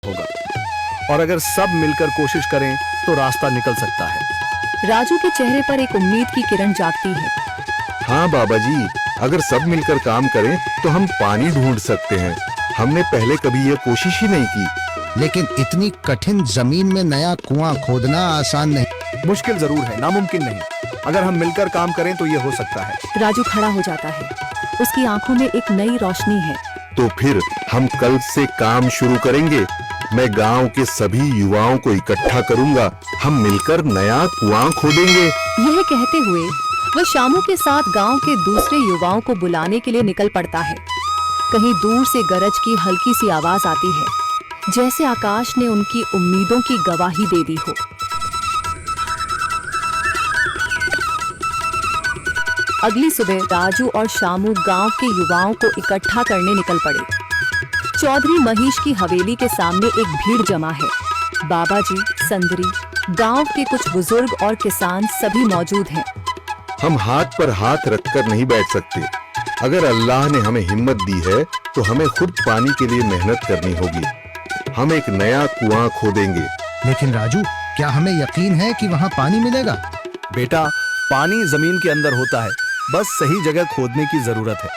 होगा, और अगर सब मिलकर कोशिश करें तो रास्ता निकल सकता है। राजू के चेहरे पर एक उम्मीद की किरण जागती है। हाँ बाबा जी, अगर सब मिलकर काम करें तो हम पानी ढूंढ सकते हैं। हमने पहले कभी ये कोशिश ही नहीं की। लेकिन इतनी कठिन जमीन में नया कुआं खोदना आसान नहीं। मुश्किल जरूर है, नामुमकिन नहीं। अगर हम मिलकर काम करें तो ये हो सकता है। राजू खड़ा हो जाता है, उसकी आंखों में एक नई रोशनी है। तो फिर हम कल से काम शुरू करेंगे। मैं गांव के सभी युवाओं को इकट्ठा करूंगा। हम मिलकर नया कुआं खोदेंगे। यह कहते हुए वह शामू के साथ गांव के दूसरे युवाओं को बुलाने के लिए निकल पड़ता है। कहीं दूर से गरज की हल्की सी आवाज आती है, जैसे आकाश ने उनकी उम्मीदों की गवाही दे दी हो। अगली सुबह राजू और शामू गांव के युवाओं को इकट्ठा करने निकल पड़े। चौधरी महेश की हवेली के सामने एक भीड़ जमा है। बाबा जी, संदरी, गांव के कुछ बुजुर्ग और किसान सभी मौजूद हैं। हम हाथ पर हाथ रखकर नहीं बैठ सकते। अगर अल्लाह ने हमें हिम्मत दी है तो हमें खुद पानी के लिए मेहनत करनी होगी। हम एक नया कुआं खोदेंगे। लेकिन राजू, क्या हमें यकीन है कि वहाँ पानी मिलेगा? बेटा, पानी जमीन के अंदर होता है, बस सही जगह खोदने की जरूरत है।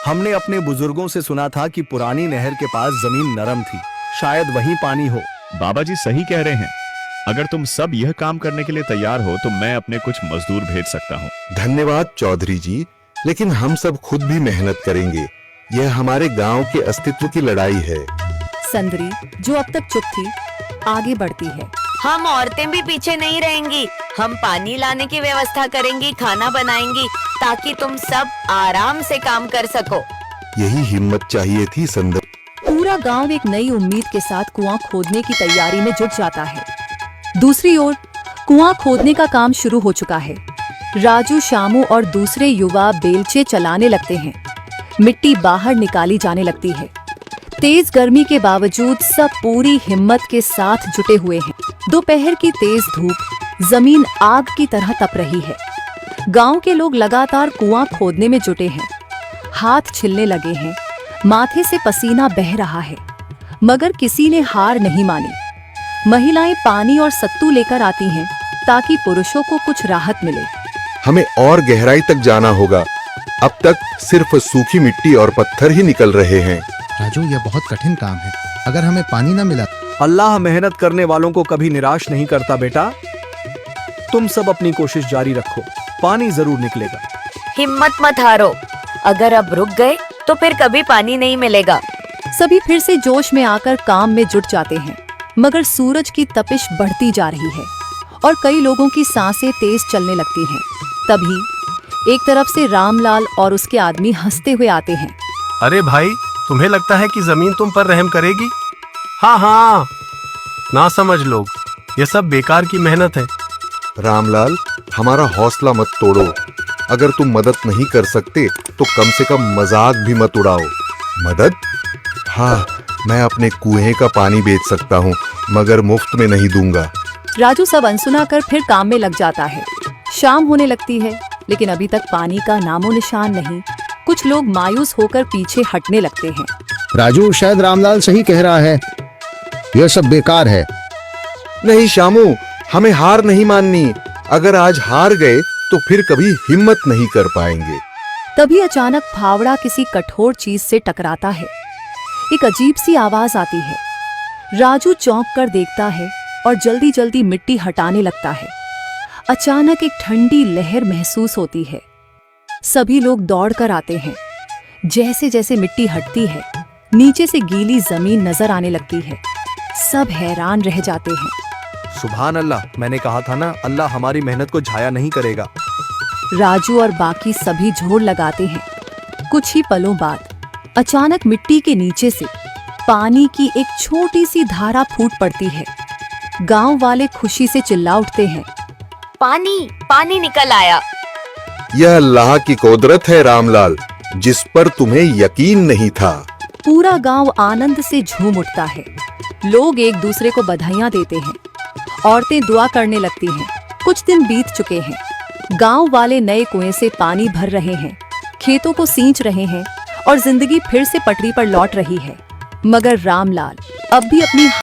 हमने अपने बुजुर्गों से सुना था कि पुरानी नहर के पास जमीन नरम थी, शायद वहीं पानी हो। बाबा जी सही कह रहे हैं। अगर तुम सब यह काम करने के लिए तैयार हो तो मैं अपने कुछ मजदूर भेज सकता हूँ। धन्यवाद चौधरी जी, लेकिन हम सब खुद भी मेहनत करेंगे। यह हमारे गांव के अस्तित्व की लड़ाई है। संदरी, जो अब तक चुप थी, आगे बढ़ती है। हम औरतें भी पीछे नहीं रहेंगी। हम पानी लाने की व्यवस्था करेंगी, खाना बनाएंगी, ताकि तुम सब आराम से काम कर सको। यही हिम्मत चाहिए थी संदर। पूरा गांव एक नई उम्मीद के साथ कुआं खोदने की तैयारी में जुट जाता है। दूसरी ओर कुआं खोदने का काम शुरू हो चुका है। राजू, शामू और दूसरे युवा बेलचे चलाने लगते हैं। मिट्टी बाहर निकाली जाने लगती है। तेज गर्मी के बावजूद सब पूरी हिम्मत के साथ जुटे हुए हैं। दोपहर की तेज धूप जमीन आग की तरह तप रही है। गांव के लोग लगातार कुआं खोदने में जुटे हैं। हाथ छिलने लगे हैं, माथे से पसीना बह रहा है, मगर किसी ने हार नहीं मानी। महिलाएं पानी और सत्तू लेकर आती हैं ताकि पुरुषों को कुछ राहत मिले। हमें और गहराई तक जाना होगा। अब तक सिर्फ सूखी मिट्टी और पत्थर ही निकल रहे हैं। राजू, यह बहुत कठिन काम है। अगर हमें पानी न मिला। अल्लाह मेहनत करने वालों को कभी निराश नहीं करता बेटा। तुम सब अपनी कोशिश जारी रखो, पानी जरूर निकलेगा। हिम्मत मत हारो। अगर अब रुक गए तो फिर कभी पानी नहीं मिलेगा। सभी फिर से जोश में आकर काम में जुट जाते हैं, मगर सूरज की तपिश बढ़ती जा रही है और कई लोगों की सांसें तेज चलने लगती हैं। तभी एक तरफ से रामलाल और उसके आदमी हंसते हुए आते हैं। अरे भाई, तुम्हें लगता है कि जमीन तुम पर रहम करेगी? हाँ हाँ, ना समझ लोग, ये सब बेकार की मेहनत है। रामलाल, हमारा हौसला मत तोड़ो। अगर तुम मदद नहीं कर सकते तो कम से कम मजाक भी मत उड़ाओ। मदद? हाँ, मैं अपने कुएं का पानी बेच सकता हूँ, मगर मुफ्त में नहीं दूंगा। राजू सब अनसुना कर फिर काम में लग जाता है। शाम होने लगती है, लेकिन अभी तक पानी का नामो निशान नहीं। कुछ लोग मायूस होकर पीछे हटने लगते हैं। राजू, शायद रामलाल सही कह रहा है। यह सब बेकार है। नहीं शामू, हमें हार नहीं माननी। अगर आज हार गए तो फिर कभी हिम्मत नहीं कर पाएंगे। तभी अचानक फावड़ा किसी कठोर चीज से टकराता है। एक अजीब सी आवाज आती है। राजू चौंक कर देखता है और जल्दी जल्दी मिट्टी हटाने लगता है। अचानक एक ठंडी लहर महसूस होती है। सभी लोग दौड़ कर आते हैं। जैसे जैसे मिट्टी हटती है, नीचे से गीली जमीन नजर आने लगती है। सब हैरान रह जाते हैं। सुभान अल्लाह, मैंने कहा था ना, अल्लाह हमारी मेहनत को जाया नहीं करेगा। राजू और बाकी सभी जोर लगाते हैं। कुछ ही पलों बाद अचानक मिट्टी के नीचे से पानी की एक छोटी सी धारा फूट पड़ती है। गांव वाले खुशी से चिल्ला उठते हैं। पानी पानी निकल आया। यह अल्लाह की कुदरत है रामलाल, जिस पर तुम्हें यकीन नहीं था। पूरा गांव आनंद से झूम उठता है। लोग एक दूसरे को बधाइयां देते हैं। औरतें दुआ करने लगती हैं। कुछ दिन बीत चुके हैं। गांव वाले नए कुएं से पानी भर रहे हैं, खेतों को सींच रहे हैं और जिंदगी फिर से पटरी पर लौट रही है। मगर रामलाल अब भी अपनी